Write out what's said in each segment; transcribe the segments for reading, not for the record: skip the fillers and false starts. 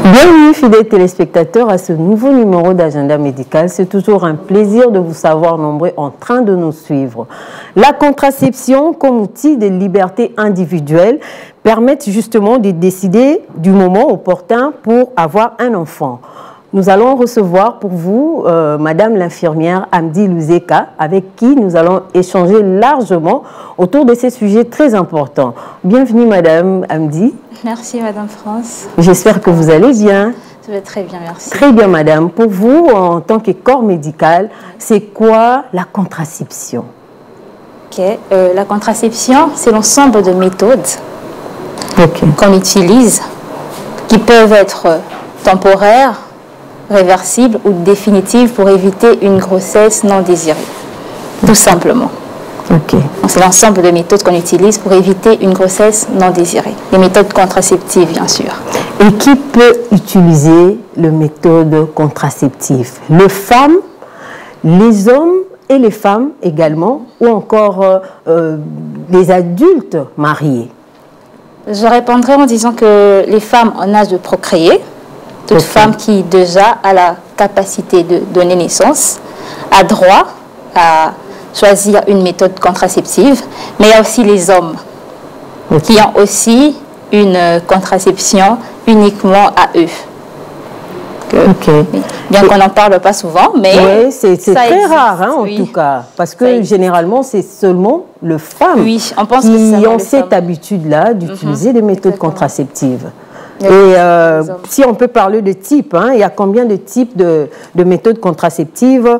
Bienvenue fidèles téléspectateurs à ce nouveau numéro d'Agenda Médical. C'est toujours un plaisir de vous savoir nombreux en train de nous suivre. La contraception comme outil de liberté individuelle permet justement de décider du moment opportun pour avoir un enfant. Nous allons recevoir pour vous Madame l'infirmière Amdi Luzeka, avec qui nous allons échanger largement autour de ces sujets très importants. Bienvenue Madame Amdi. Merci Madame France. J'espère que vous allez bien. Je vais très bien, merci. Très bien Madame. Pour vous, en tant que corps médical, c'est quoi la contraception? La contraception, c'est l'ensemble de méthodes qu'on utilise, qui peuvent être temporaires, réversible ou définitive pour éviter une grossesse non désirée, tout simplement. C'est l'ensemble de méthodes qu'on utilise pour éviter une grossesse non désirée. Les méthodes contraceptives, bien sûr. Et qui peut utiliser les méthodes contraceptives? Les femmes, les hommes et les femmes également, ou encore les adultes mariés? Je répondrai en disant que les femmes en âge de procréer, toute femme qui déjà a la capacité de donner naissance, a droit à choisir une méthode contraceptive, mais il y a aussi les hommes qui ont aussi une contraception uniquement à eux. Bien qu'on n'en parle pas souvent, mais c'est très rare en tout cas, parce que généralement c'est seulement les femmes qui ont cette habitude-là d'utiliser des méthodes contraceptives. Et si on peut parler de types, il y a combien de types de méthodes contraceptives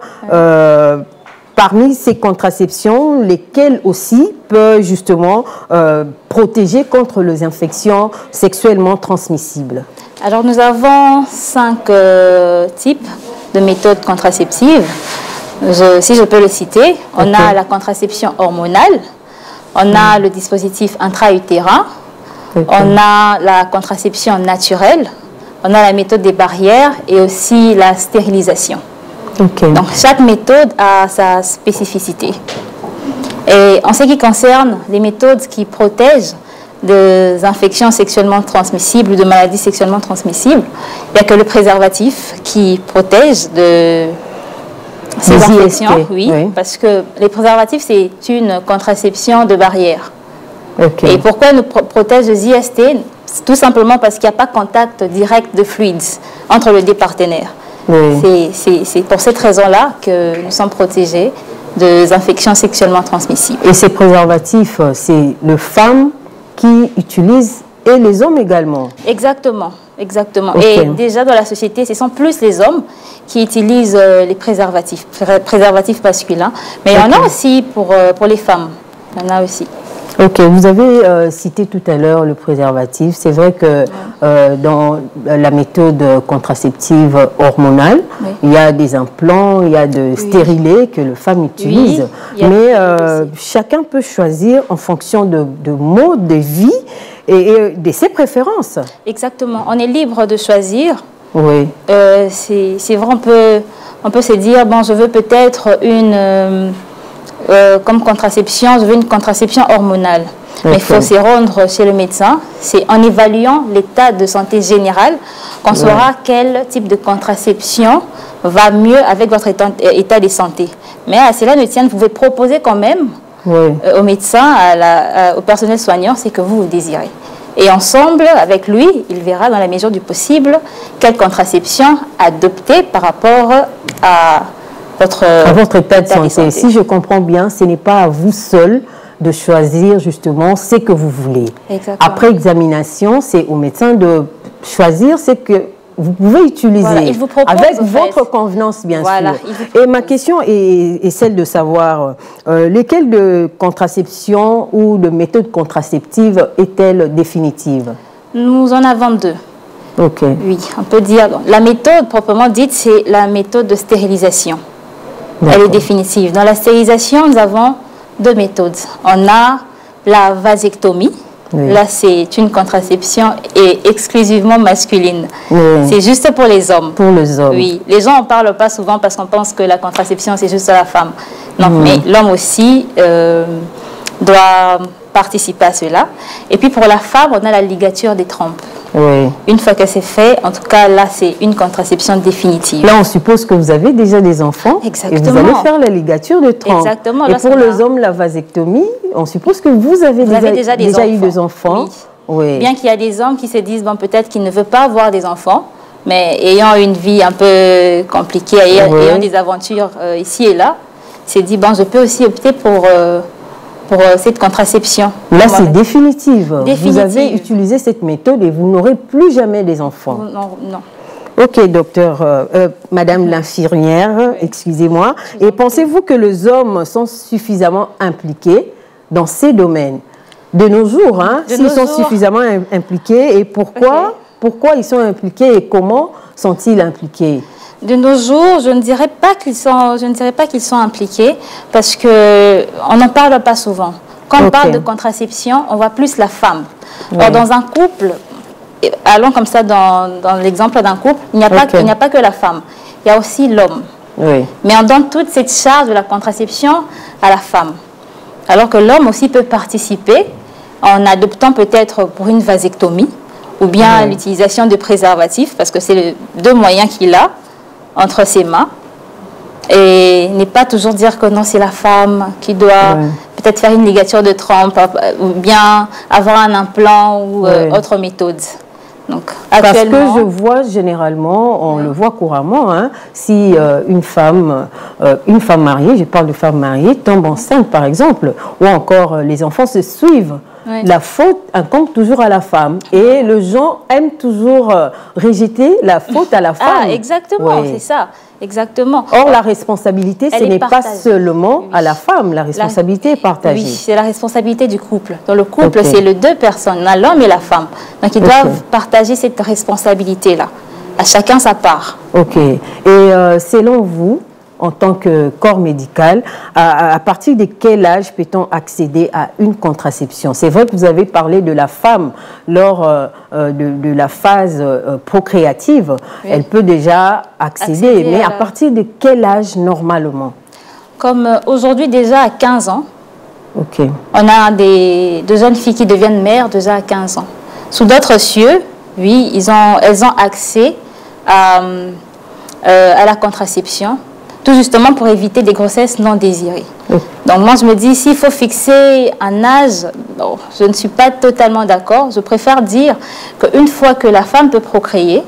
parmi ces contraceptions, lesquelles aussi peuvent justement protéger contre les infections sexuellement transmissibles? Alors nous avons 5 types de méthodes contraceptives. Si je peux le citer, on a la contraception hormonale, on a le dispositif intra-utérin, on a la contraception naturelle, on a la méthode des barrières et aussi la stérilisation. Donc chaque méthode a sa spécificité. Et en ce qui concerne les méthodes qui protègent des infections sexuellement transmissibles ou de maladies sexuellement transmissibles, il n'y a que le préservatif qui protège de ces infections. Parce que les préservatifs, c'est une contraception de barrière. Et pourquoi elle nous protège des IST? Tout simplement parce qu'il n'y a pas de contact direct de fluides entre les deux partenaires. C'est pour cette raison-là que nous sommes protégés des infections sexuellement transmissibles. Et ces préservatifs, c'est les femmes qui utilisent et les hommes également? Exactement. Et déjà dans la société, ce sont plus les hommes qui utilisent les préservatifs masculins. Mais il y en a aussi pour les femmes. Il y en a aussi. Vous avez cité tout à l'heure le préservatif. C'est vrai que dans la méthode contraceptive hormonale, il y a des implants, il y a des stérilés que les femmes utilisent. Mais chacun peut choisir en fonction de mode de vie et de ses préférences. Exactement. On est libre de choisir. C'est vrai, on peut se dire, bon, je veux peut-être une... comme contraception, je veux une contraception hormonale. Mais il faut se rendre chez le médecin. C'est en évaluant l'état de santé général qu'on saura quel type de contraception va mieux avec votre état de santé. Mais à cela ne tient, vous pouvez proposer quand même au médecin, au personnel soignant, ce que vous désirez. Et ensemble, avec lui, il verra dans la mesure du possible quelle contraception adopter par rapport à votre état de santé. Si je comprends bien, ce n'est pas à vous seul de choisir justement ce que vous voulez. Après examination, c'est au médecin de choisir ce que vous pouvez utiliser voilà, il vous propose, avec en fait. votre convenance, bien Voilà, sûr. Et ma question est celle de savoir lesquelles de contraception ou de méthode contraceptive est-elle définitive? Nous en avons deux. Ok. Oui, on peut dire. La méthode proprement dite, c'est la méthode de stérilisation. Elle est définitive. Dans la stérilisation, nous avons deux méthodes. On a la vasectomie. Oui. Là, c'est une contraception exclusivement masculine. Oui. C'est juste pour les hommes. Pour les hommes. Oui. Les gens n'en parlent pas souvent parce qu'on pense que la contraception, c'est juste à la femme. Non, mais l'homme aussi doit participer à cela. Et puis pour la femme, on a la ligature des trompes. Oui. Une fois que c'est fait, en tout cas, là, c'est une contraception définitive. Là, on suppose que vous avez déjà des enfants. Exactement. Et vous allez faire la ligature de trompe. Exactement. Et pour les hommes, la vasectomie, on suppose que vous avez déjà eu des enfants. Oui. Oui. Bien qu'il y a des hommes qui se disent, bon, peut-être qu'ils ne veulent pas avoir des enfants, mais ayant une vie un peu compliquée, ayant des aventures ici et là, s'est dit, bon, je peux aussi opter pour cette contraception. Là, c'est définitive. Vous avez utilisé cette méthode et vous n'aurez plus jamais des enfants. Non, non. Ok, docteur, madame l'infirmière, excusez-moi. Et pensez-vous que les hommes sont suffisamment impliqués dans ces domaines? De nos jours, hein, s'ils sont suffisamment impliqués, et pourquoi ils sont impliqués et comment sont-ils impliqués? De nos jours, je ne dirais pas qu'ils sont impliqués parce que on n'en parle pas souvent. Quand on parle de contraception, on voit plus la femme. Oui. Or, dans un couple, allons comme ça dans l'exemple d'un couple, il n'y a pas que la femme, il y a aussi l'homme. Oui. Mais on donne toute cette charge de la contraception à la femme. Alors que l'homme aussi peut participer en adoptant peut-être pour une vasectomie ou bien l'utilisation de préservatifs parce que c'est les deux moyens qu'il a entre ses mains et n'est pas toujours dire que non, c'est la femme qui doit peut-être faire une ligature de trompe ou bien avoir un implant ou autre méthode. Donc, parce que je vois généralement, on le voit couramment, hein, si une femme mariée, je parle de femme mariée, tombe enceinte par exemple, ou encore les enfants se suivent, la faute incombe toujours à la femme. Et les gens aiment toujours rejeter la faute à la femme. Ah, exactement, c'est ça. Exactement. Or, la responsabilité, ce n'est pas seulement à la femme, la responsabilité est partagée. Oui, c'est la responsabilité du couple. Dans le couple, c'est les deux personnes, l'homme et la femme. Donc, ils doivent partager cette responsabilité-là. À chacun sa part. Ok. Et selon vous, en tant que corps médical, à partir de quel âge peut-on accéder à une contraception? C'est vrai que vous avez parlé de la femme lors de la phase procréative. Elle peut déjà accéder, mais à partir de quel âge normalement? Comme aujourd'hui déjà à 15 ans. Ok. On a des jeunes filles qui deviennent mères déjà à 15 ans. Sous d'autres cieux, oui, elles ont accès à la contraception. Tout justement pour éviter des grossesses non désirées. Donc moi, je me dis, s'il faut fixer un âge, bon, je ne suis pas totalement d'accord. Je préfère dire qu'une fois que la femme peut procréer,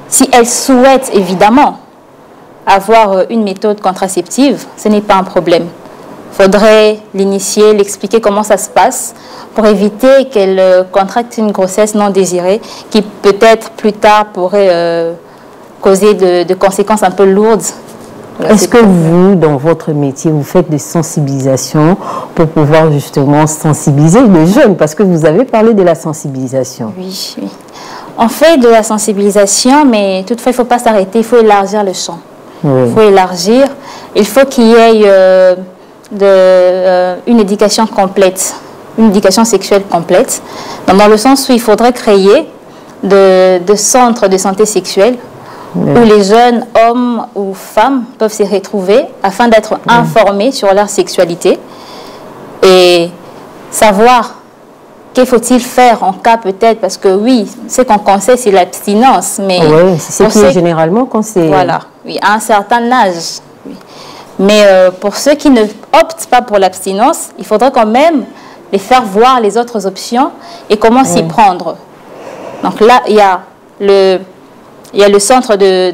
si elle souhaite évidemment avoir une méthode contraceptive, ce n'est pas un problème. Il faudrait l'initier, l'expliquer comment ça se passe pour éviter qu'elle contracte une grossesse non désirée qui peut-être plus tard pourrait causer de conséquences un peu lourdes. Est-ce que vous, dans votre métier, vous faites des sensibilisations pour pouvoir justement sensibiliser les jeunes? Parce que vous avez parlé de la sensibilisation. Oui, oui. On fait de la sensibilisation, mais toutefois, il ne faut pas s'arrêter, il faut élargir le champ. Il faut élargir. Il faut qu'il y ait une éducation complète, une éducation sexuelle complète, dans le sens où il faudrait créer de centres de santé sexuelle où les jeunes hommes ou femmes peuvent se retrouver afin d'être informés sur leur sexualité et savoir qu'il faut-il faire en cas peut-être, parce que oui, ce qu'on conseille c'est l'abstinence, mais c'est ce qui est généralement conseillé. Voilà, oui, à un certain âge. Oui. Mais pour ceux qui ne optent pas pour l'abstinence, il faudrait quand même les faire voir les autres options et comment s'y prendre. Donc là, il y a le centre le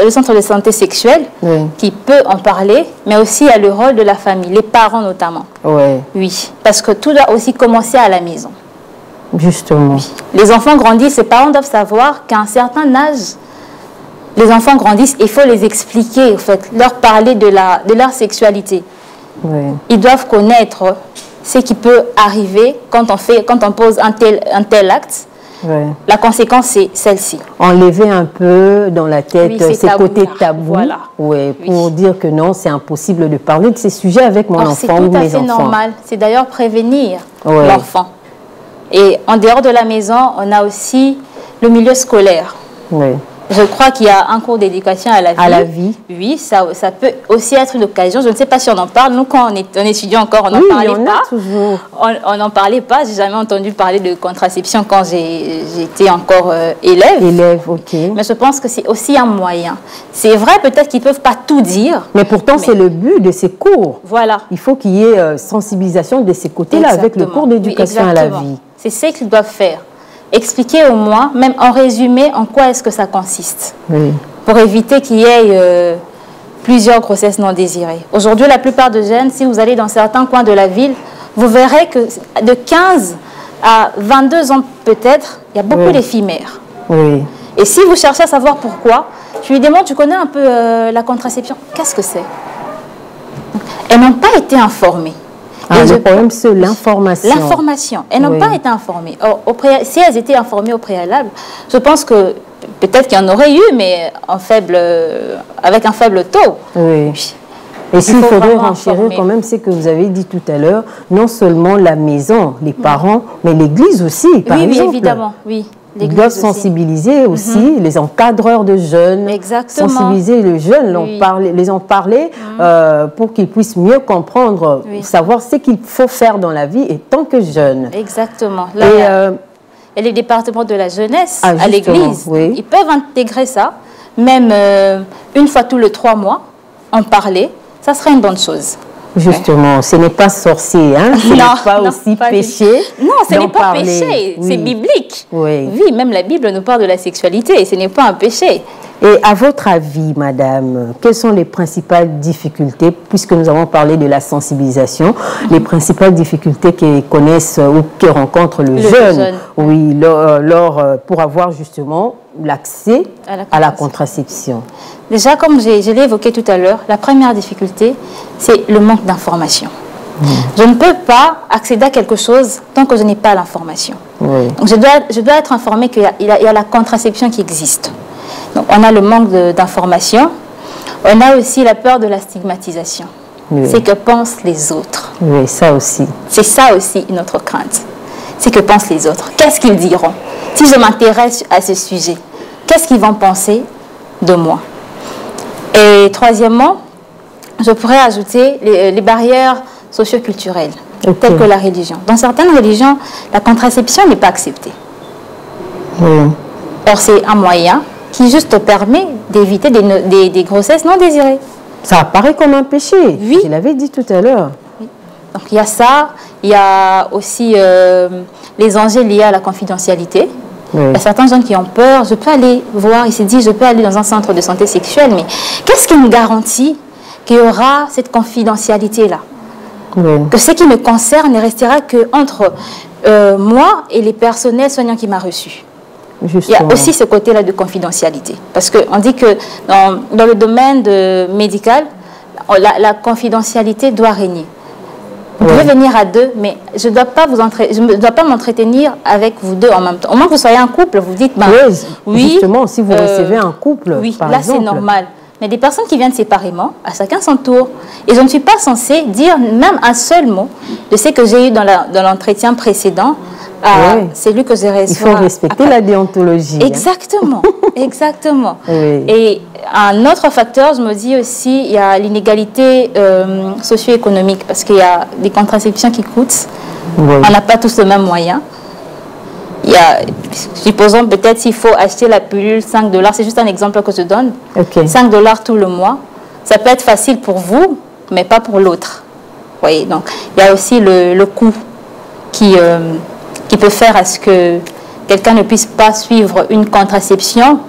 centre de santé sexuelle qui peut en parler, mais aussi il y a le rôle de la famille, les parents notamment. Oui, parce que tout doit aussi commencer à la maison. Justement. Oui. Les enfants grandissent, les parents doivent savoir qu'à un certain âge, les enfants grandissent, il faut les expliquer, en fait, leur parler de leur sexualité. Oui. Ils doivent connaître ce qui peut arriver quand on pose un tel acte. Oui. La conséquence, c'est celle-ci. Enlever un peu dans la tête Oui, ces côtés tabous, voilà. Ouais, pour dire que non, c'est impossible de parler de ces sujets avec mon enfant ou mes enfants. C'est tout à fait normal. C'est d'ailleurs prévenir Ouais. l'enfant. Et en dehors de la maison, on a aussi le milieu scolaire. Oui. Je crois qu'il y a un cours d'éducation à la vie. À la vie. Oui, ça peut aussi être une occasion. Je ne sais pas si on en parle. Nous, quand on étudiait encore, on n'en parlait pas. Toujours. On n'en parlait pas. J'ai jamais entendu parler de contraception quand j'étais encore élève. Élève, ok. Mais je pense que c'est aussi un moyen. C'est vrai, peut-être qu'ils ne peuvent pas tout dire. Mais pourtant, c'est le but de ces cours. Voilà. Il faut qu'il y ait sensibilisation de ces côtés-là avec le cours d'éducation à la vie. C'est ce qu'ils doivent faire. Expliquer au moins, même en résumé, en quoi est-ce que ça consiste. Oui. Pour éviter qu'il y ait plusieurs grossesses non désirées. Aujourd'hui, la plupart des jeunes, si vous allez dans certains coins de la ville, vous verrez que de 15 à 22 ans peut-être, il y a beaucoup d'éphémères. Oui. Et si vous cherchez à savoir pourquoi, je lui demande, tu connais un peu la contraception? Qu'est-ce que c'est? Elles n'ont pas été informées. Le problème, c'est l'information. L'information. Elles n'ont pas été informées. Or, si elles étaient informées au préalable, je pense que peut-être qu'il y en aurait eu, mais avec un faible taux. Oui. Et s'il faudrait renchérir quand même, c'est que vous avez dit tout à l'heure, non seulement la maison, les parents, mais l'église aussi, par exemple. Oui, évidemment, oui. Ils doivent sensibiliser aussi les encadreurs de jeunes. Exactement. Sensibiliser les jeunes, les en parler pour qu'ils puissent mieux comprendre, savoir ce qu'il faut faire dans la vie et tant que jeune. Exactement. Là, et les départements de la jeunesse à l'église, ils peuvent intégrer ça, même une fois tous les 3 mois, en parler, ça serait une bonne chose. Justement, ce n'est pas sorcier, hein? Ce n'est pas aussi péché. Non, ce n'est pas péché, c'est biblique. Oui, même la Bible nous parle de la sexualité et ce n'est pas un péché. Et à votre avis, madame, quelles sont les principales difficultés, puisque nous avons parlé de la sensibilisation, les principales difficultés qu'ils connaissent ou qu'ils rencontrent le jeune, oui, pour avoir justement l'accès à la contraception? Déjà, comme je l'ai évoqué tout à l'heure, la première difficulté, c'est le manque d'information. Je ne peux pas accéder à quelque chose tant que je n'ai pas l'information. Donc, je dois être informée qu'il y a la contraception qui existe. Donc, on a le manque d'information. On a aussi la peur de la stigmatisation. C'est que pensent les autres. Oui, ça aussi. C'est ça aussi notre crainte. C'est que pensent les autres. Qu'est-ce qu'ils diront? Si je m'intéresse à ce sujet, qu'est-ce qu'ils vont penser de moi? Et troisièmement, je pourrais ajouter les barrières socio-culturelles, telles que la religion. Dans certaines religions, la contraception n'est pas acceptée. Or, c'est un moyen qui juste permet d'éviter des grossesses non désirées. Ça apparaît comme un péché, je l'avais dit tout à l'heure. Donc, il y a ça, il y a aussi les enjeux liés à la confidentialité. Il y a certains jeunes qui ont peur. Je peux aller voir, ils se disent, je peux aller dans un centre de santé sexuelle, mais qu'est-ce qui me garantit qu'il y aura cette confidentialité-là? Que ce qui me concerne ne restera qu'entre moi et les personnels soignants qui m'ont reçu. Justement. Il y a aussi ce côté-là de confidentialité. Parce qu'on dit que dans le domaine médical, la confidentialité doit régner. Vous pouvez venir à deux, mais je ne dois pas m'entretenir avec vous deux en même temps. Au moins que vous soyez un couple, vous dites, justement, si vous recevez un couple, par là exemple. C'est normal. Mais des personnes qui viennent séparément, à chacun son tour. Et je ne suis pas censée dire même un seul mot de ce que j'ai eu dans l'entretien précédent. C'est lui que j'ai reçu. Il faut respecter la déontologie. Exactement, exactement. Et un autre facteur, je me dis aussi, il y a l'inégalité socio-économique, parce qu'il y a des contraceptions qui coûtent. On n'a pas tous le même moyen. Il y a, supposons peut-être s'il faut acheter la pilule, 5 $, c'est juste un exemple que je donne. 5 $ tout le mois. Ça peut être facile pour vous, mais pas pour l'autre. Voyez, donc il y a aussi le coût qui peut faire à ce que quelqu'un ne puisse pas suivre une contraception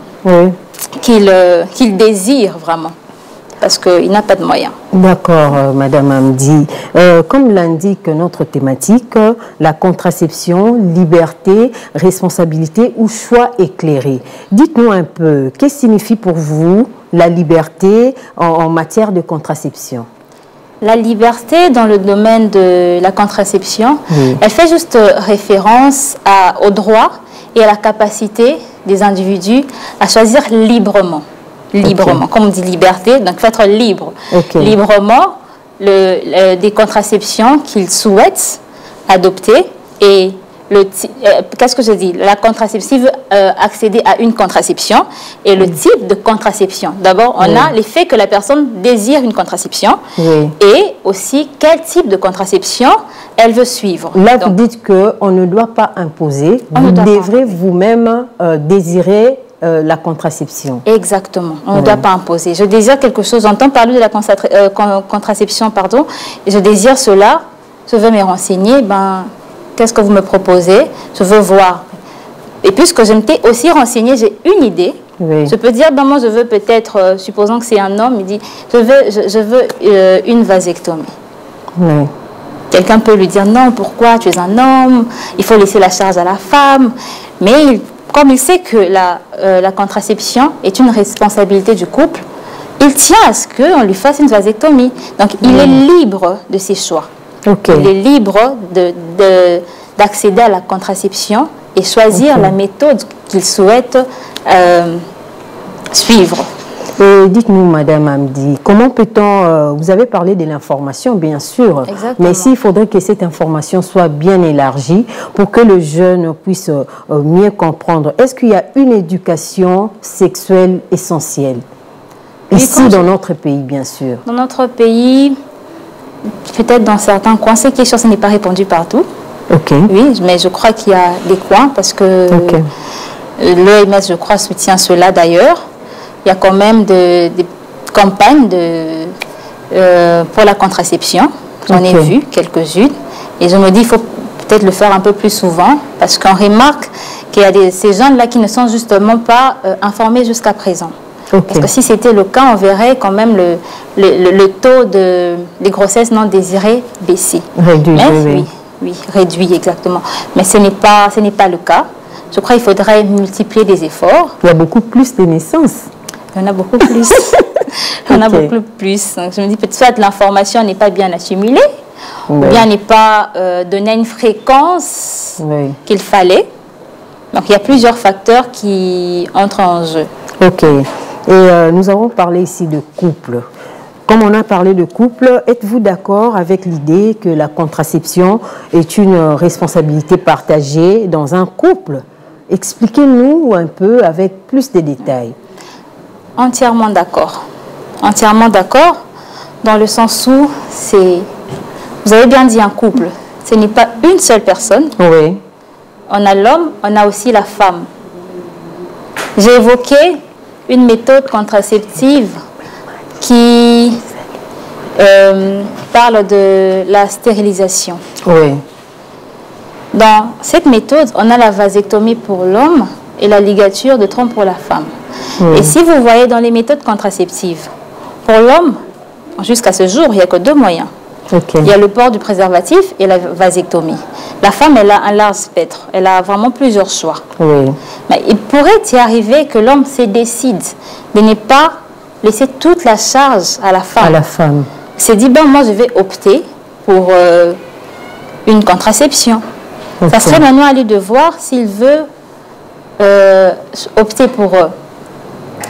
qu'il désire vraiment. parce qu'il n'a pas de moyens. D'accord, Madame Hamdi. Comme l'indique notre thématique, la contraception, liberté, responsabilité ou choix éclairé. Dites-nous un peu, qu'est-ce que signifie pour vous la liberté en matière de contraception? La liberté dans le domaine de la contraception, elle fait juste référence au droit et à la capacité des individus à choisir librement. Librement, comme on dit liberté, donc il faut être libre. Librement des contraceptions qu'ils souhaitent adopter et qu'est-ce que je dis? La contraception veut accéder à une contraception et le type de contraception. D'abord, on a l'effet que la personne désire une contraception et aussi quel type de contraception elle veut suivre. Là, donc, vous dites qu'on ne doit pas imposer, vous devrez vous-même désirer la contraception. Exactement, on ne doit pas imposer. Je désire quelque chose, j'entends parler de la contraception, pardon, et je désire cela, je veux me renseigner, qu'est-ce que vous me proposez? Je veux voir. Et puisque je m'étais aussi renseignée, j'ai une idée. Je peux dire, moi je veux peut-être, supposons que c'est un homme, il dit, je veux une vasectomie. Quelqu'un peut lui dire, non, pourquoi? Tu es un homme, il faut laisser la charge à la femme. Mais comme il sait que la contraception est une responsabilité du couple, il tient à ce qu'on lui fasse une vasectomie. Donc il est libre de ses choix. Il est libre d'accéder à la contraception et choisir la méthode qu'il souhaite suivre. Dites-nous, Madame Hamdi, comment peut-on... vous avez parlé de l'information, bien sûr, mais s'il faudrait que cette information soit bien élargie pour que le jeune puisse mieux comprendre, est-ce qu'il y a une éducation sexuelle essentielle? Ici, dans notre pays, bien sûr. Dans notre pays... Peut-être dans certains coins, ces questions, ça n'est pas répondu partout. Oui, mais je crois qu'il y a des coins parce que l'OMS, je crois, soutient cela d'ailleurs. Il y a quand même des campagnes pour la contraception. J'en ai vu quelques-unes. Et je me dis, il faut peut-être le faire un peu plus souvent parce qu'on remarque qu'il y a ces jeunes-là qui ne sont justement pas informés jusqu'à présent. Parce que si c'était le cas, on verrait quand même le taux des grossesses non désirées baisser. Réduit, oui, réduit exactement. Mais ce n'est pas le cas. Je crois qu'il faudrait multiplier des efforts. Il y a beaucoup plus de naissances. Il y en a beaucoup plus. Il y en a beaucoup plus. Donc je me dis peut-être soit l'information n'est pas bien accumulée, ou bien n'est pas donnée à une fréquence qu'il fallait. Donc il y a plusieurs facteurs qui entrent en jeu. Et nous avons parlé ici de couple. Comme on a parlé de couple, êtes-vous d'accord avec l'idée que la contraception est une responsabilité partagée dans un couple? Expliquez-nous un peu avec plus de détails. Entièrement d'accord. Entièrement d'accord dans le sens où c'est... Vous avez bien dit un couple. Ce n'est pas une seule personne. On a l'homme, on a aussi la femme. J'ai évoqué une méthode contraceptive qui parle de la stérilisation. Dans cette méthode, on a la vasectomie pour l'homme et la ligature de trompe pour la femme. Et si vous voyez dans les méthodes contraceptives, pour l'homme, jusqu'à ce jour, il n'y a que deux moyens. Il y a le port du préservatif et la vasectomie. La femme, elle a un large spectre. Elle a vraiment plusieurs choix. Mais il pourrait y arriver que l'homme se décide de ne pas laisser toute la charge à la femme. Il s'est dit, moi, je vais opter pour une contraception. Ça serait maintenant à lui de voir s'il veut opter pour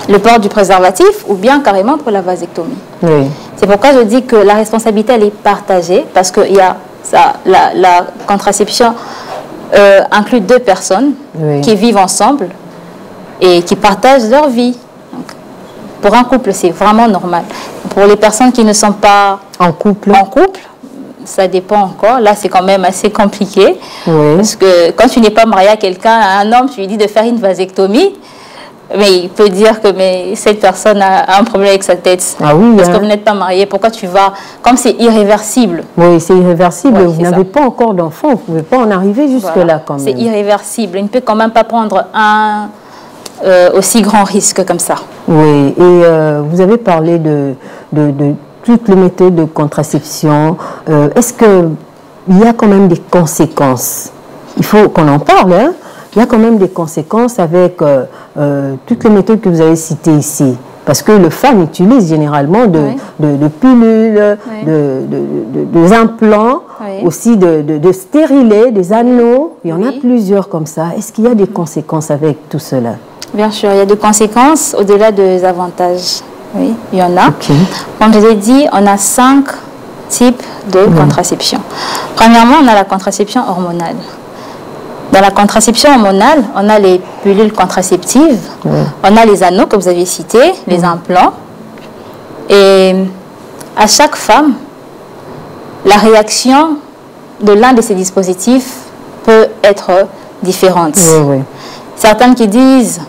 le port du préservatif ou bien carrément pour la vasectomie. C'est pourquoi je dis que la responsabilité, elle est partagée parce que la contraception inclut deux personnes qui vivent ensemble et qui partagent leur vie. Donc, pour un couple, c'est vraiment normal. Pour les personnes qui ne sont pas en couple, ça dépend encore. Là, c'est quand même assez compliqué. Parce que quand tu n'es pas marié à quelqu'un, à un homme, tu lui dis de faire une vasectomie. Mais il peut dire que cette personne a un problème avec sa tête. Parce que vous n'êtes pas marié. Pourquoi tu vas... Comme c'est irréversible. C'est irréversible. Vous n'avez pas encore d'enfant. Vous ne pouvez pas en arriver jusque-là quand même. C'est irréversible. Il ne peut quand même pas prendre un aussi grand risque comme ça. Et vous avez parlé de toutes les méthodes de contraception, est-ce qu'il y a quand même des conséquences? Il faut qu'on en parle, hein? Il y a quand même des conséquences avec toutes les méthodes que vous avez citées ici. Parce que les femmes utilisent généralement de pilules, des implants, aussi de stérilets, des anneaux. Il y en a plusieurs comme ça. Est-ce qu'il y a des conséquences avec tout cela? Bien sûr, il y a des conséquences au-delà des avantages. Oui, il y en a. Okay. Comme je l'ai dit, on a 5 types de contraception. Premièrement, on a la contraception hormonale. Dans la contraception hormonale, on a les pilules contraceptives, on a les anneaux que vous avez cités, les implants. Et à chaque femme, la réaction de l'un de ces dispositifs peut être différente. Certaines qui disent,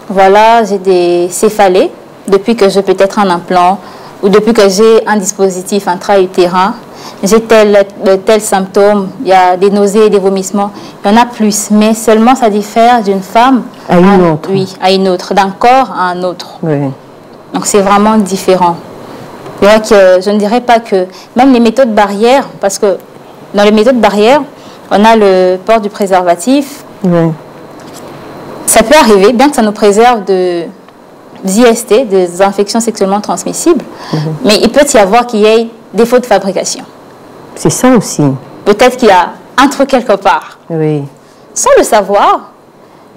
voilà, j'ai des céphalées depuis que j'ai peut-être un implant ou depuis que j'ai un dispositif intra-utérin. J'ai tel symptôme, il y a des nausées, des vomissements, il y en a plus, mais seulement ça diffère d'une femme à une autre. Oui, à une autre, d'un corps à un autre. Donc c'est vraiment différent. C'est vrai que je ne dirais pas que, même les méthodes barrières, parce que dans les méthodes barrières, on a le port du préservatif. Ça peut arriver, bien que ça nous préserve d'IST, des infections sexuellement transmissibles, mais il peut y avoir qu'il y ait défaut de fabrication. C'est ça aussi. Peut-être qu'il y a un truc quelque part. Sans le savoir,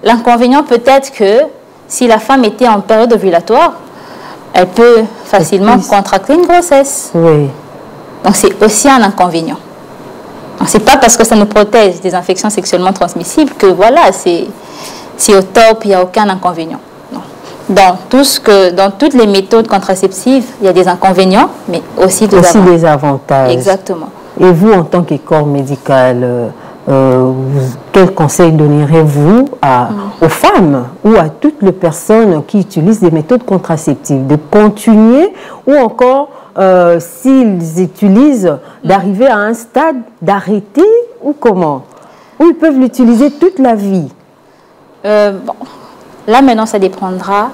l'inconvénient peut être que si la femme était en période ovulatoire, elle peut facilement contracter une grossesse. Donc c'est aussi un inconvénient. C'est pas parce que ça nous protège des infections sexuellement transmissibles que voilà, c'est au top, il n'y a aucun inconvénient. Non. Dans toutes les méthodes contraceptives, il y a des inconvénients, mais aussi des avantages. Exactement. Et vous, en tant que corps médical, quel conseil donnerez-vous aux femmes ou à toutes les personnes qui utilisent des méthodes contraceptives de continuer ou encore, s'ils utilisent, d'arriver à un stade d'arrêter ou comment? Ou ils peuvent l'utiliser toute la vie? Là, maintenant, ça dépendra,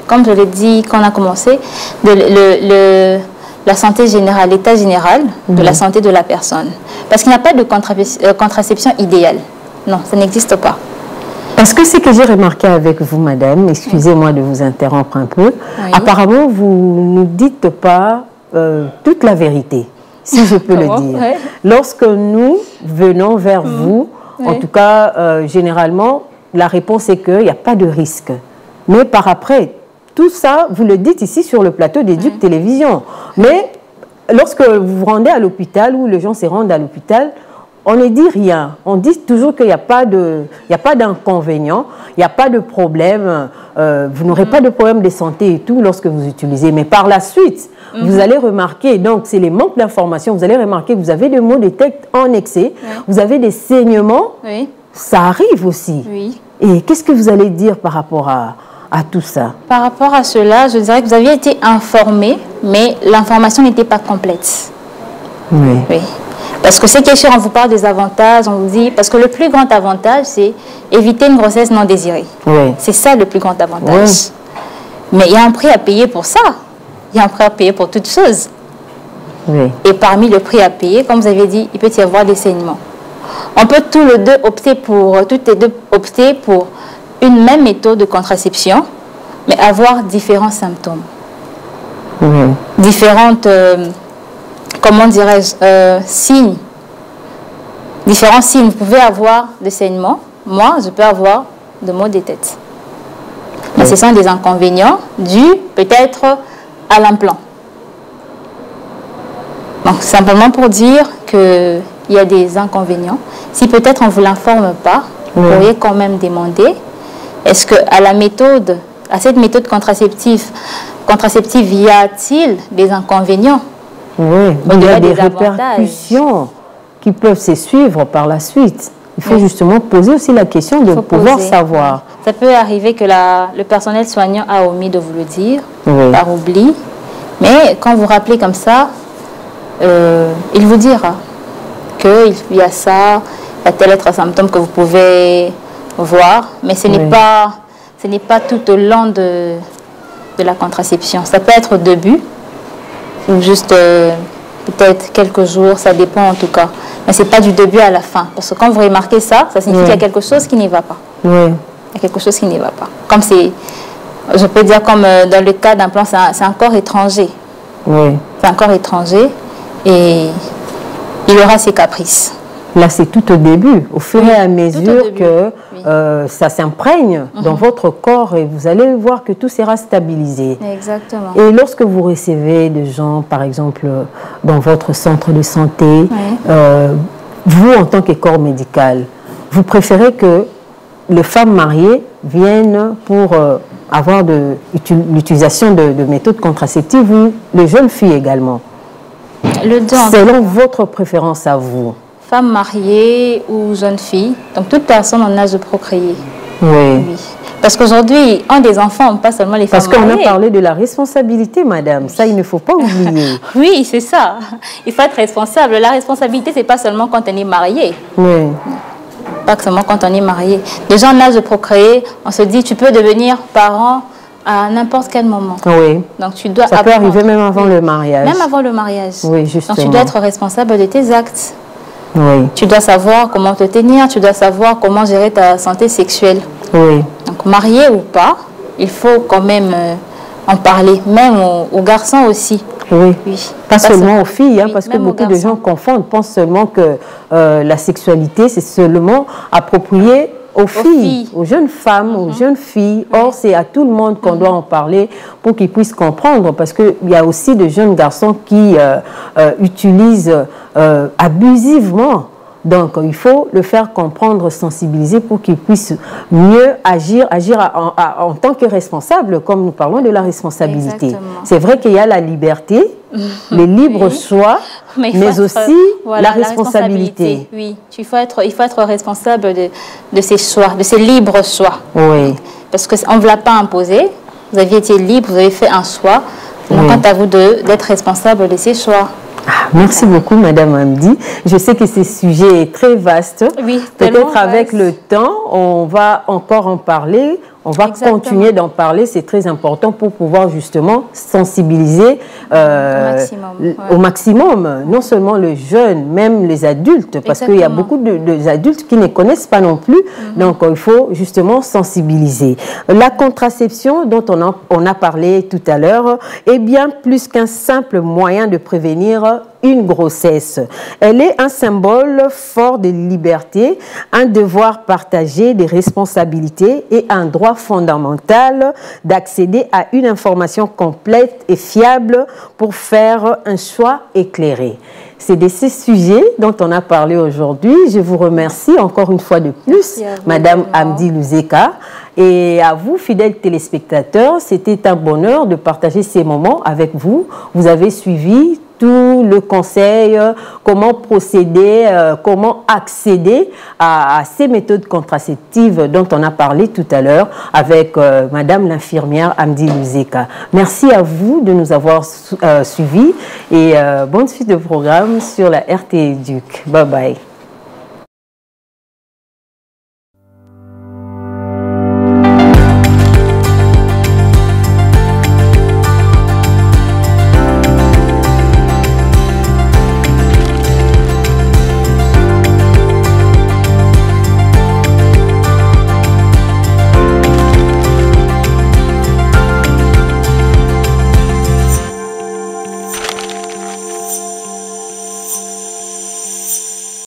comme je l'ai dit quand on a commencé, de la santé générale, l'état général de la santé de la personne. Parce qu'il n'y a pas de contraception idéale. Non, ça n'existe pas. Parce que ce que j'ai remarqué avec vous, madame, excusez-moi de vous interrompre un peu, apparemment, vous ne dites pas toute la vérité, si je peux le dire. Lorsque nous venons vers vous, en tout cas, généralement, la réponse est qu'il n'y a pas de risque. Mais par après, tout ça, vous le dites ici sur le plateau des Duc Télévision. Mais lorsque vous vous rendez à l'hôpital ou les gens se rendent à l'hôpital, on ne dit rien. On dit toujours qu'il n'y a pas d'inconvénient, il n'y a pas de problème, vous n'aurez pas de problème de santé et tout lorsque vous utilisez. Mais par la suite, vous allez remarquer, donc c'est les manques d'informations, vous allez remarquer que vous avez des maux de tête en excès, vous avez des saignements, ça arrive aussi. Et qu'est-ce que vous allez dire par rapport à tout ça? Par rapport à cela, je dirais que vous aviez été informé, mais l'information n'était pas complète. Parce que c'est que on vous parle des avantages, on vous dit, parce que le plus grand avantage, c'est éviter une grossesse non désirée. C'est ça le plus grand avantage. Mais il y a un prix à payer pour ça. Il y a un prix à payer pour toutes choses. Et parmi le prix à payer, comme vous avez dit, il peut y avoir des saignements. On peut toutes les deux opter pour une même méthode de contraception, mais avoir différents symptômes. Différentes, comment dirais-je, signes. Différents signes. Vous pouvez avoir des saignements. Moi, je peux avoir de maux de tête. Mais ce sont des inconvénients dus peut-être à l'implant. Donc, simplement pour dire qu'il y a des inconvénients. Si peut-être on ne vous l'informe pas, vous pourriez quand même demander, est-ce qu'à cette méthode contraceptive, y a-t-il des inconvénients? Il y a des répercussions qui peuvent se suivre par la suite. Il faut justement poser aussi la question de pouvoir savoir. Ça peut arriver que le personnel soignant a omis de vous le dire, par oubli. Mais quand vous rappelez comme ça, il vous dira qu'il y a ça, il y a tel autre symptôme que vous pouvez voir. Mais ce n'est pas tout au long de la contraception. Ça peut être au début. ou juste peut-être quelques jours, ça dépend en tout cas. Mais ce n'est pas du début à la fin. Parce que quand vous remarquez ça, ça signifie qu'il y a quelque chose qui n'y va pas. Oui. Il y a quelque chose qui n'y va pas. Comme c'est, je peux dire comme dans le cas d'un plan, c'est un corps étranger. Oui. C'est un corps étranger et il aura ses caprices. Là, c'est tout au début, au fur et à mesure que ça s'imprègne dans votre corps et vous allez voir que tout sera stabilisé. Exactement. Et lorsque vous recevez des gens, par exemple, dans votre centre de santé, vous, en tant que corps médical, vous préférez que les femmes mariées viennent pour avoir l'utilisation de méthodes contraceptives ou les jeunes filles également? Selon votre préférence à vous. Femmes mariées ou jeunes filles, donc toute personne en âge de procréer. Oui. Parce qu'aujourd'hui, on des enfants, pas seulement les femmes mariées. Parce qu'on a parlé de la responsabilité, madame. Ça, il ne faut pas oublier. Oui, c'est ça. Il faut être responsable. La responsabilité, c'est pas seulement quand on est marié. Oui. Pas seulement quand on est marié. Déjà en âge de procréer, on se dit, tu peux devenir parent à n'importe quel moment. Oui. Donc tu dois ça peut arriver même avant le mariage. Même avant le mariage. Oui, justement. Donc tu dois être responsable de tes actes. Oui. Tu dois savoir comment te tenir, tu dois savoir comment gérer ta santé sexuelle. Oui. Donc marié ou pas, il faut quand même en parler, même aux garçons aussi. Oui. Pas seulement aux filles, hein, oui, parce que beaucoup de gens confondent, pensent seulement que la sexualité, c'est seulement approprié aux filles, aux jeunes femmes, aux jeunes filles. Or, c'est à tout le monde qu'on doit en parler pour qu'ils puissent comprendre, parce qu'il y a aussi de jeunes garçons qui utilisent abusivement. Donc, il faut le faire comprendre, sensibiliser pour qu'ils puissent mieux agir en tant que responsable, comme nous parlons de la responsabilité. C'est vrai qu'il y a la liberté, le libre choix, mais aussi la responsabilité. Oui, il faut être responsable de ses choix, de ses libres choix. Oui. Parce qu'on ne vous l'a pas imposé, vous aviez été libre, vous avez fait un choix. Donc, quant à vous d'être responsable de ces choix. Merci beaucoup, Madame Hamdi. Je sais que ce sujet est très vaste. Oui, peut-être avec le temps, on va encore en parler. On va continuer d'en parler. C'est très important pour pouvoir justement sensibiliser au maximum, non seulement les jeunes, même les adultes, parce qu'il y a beaucoup d'adultes qui ne connaissent pas non plus. Donc, il faut justement sensibiliser. La contraception dont on a parlé tout à l'heure est bien plus qu'un simple moyen de prévenir une grossesse. Elle est un symbole fort de liberté, un devoir partagé, des responsabilités et un droit fondamental d'accéder à une information complète et fiable pour faire un choix éclairé. C'est de ces sujets dont on a parlé aujourd'hui. Je vous remercie encore une fois de plus, Madame Hamdi Luzeka. Et à vous, fidèles téléspectateurs, c'était un bonheur de partager ces moments avec vous. Vous avez suivi tout le conseil, comment procéder, comment accéder à ces méthodes contraceptives dont on a parlé tout à l'heure avec Madame l'infirmière Hamdi Luzeka. Merci à vous de nous avoir suivis et bonne suite de programme sur la RT Éduc. Bye bye.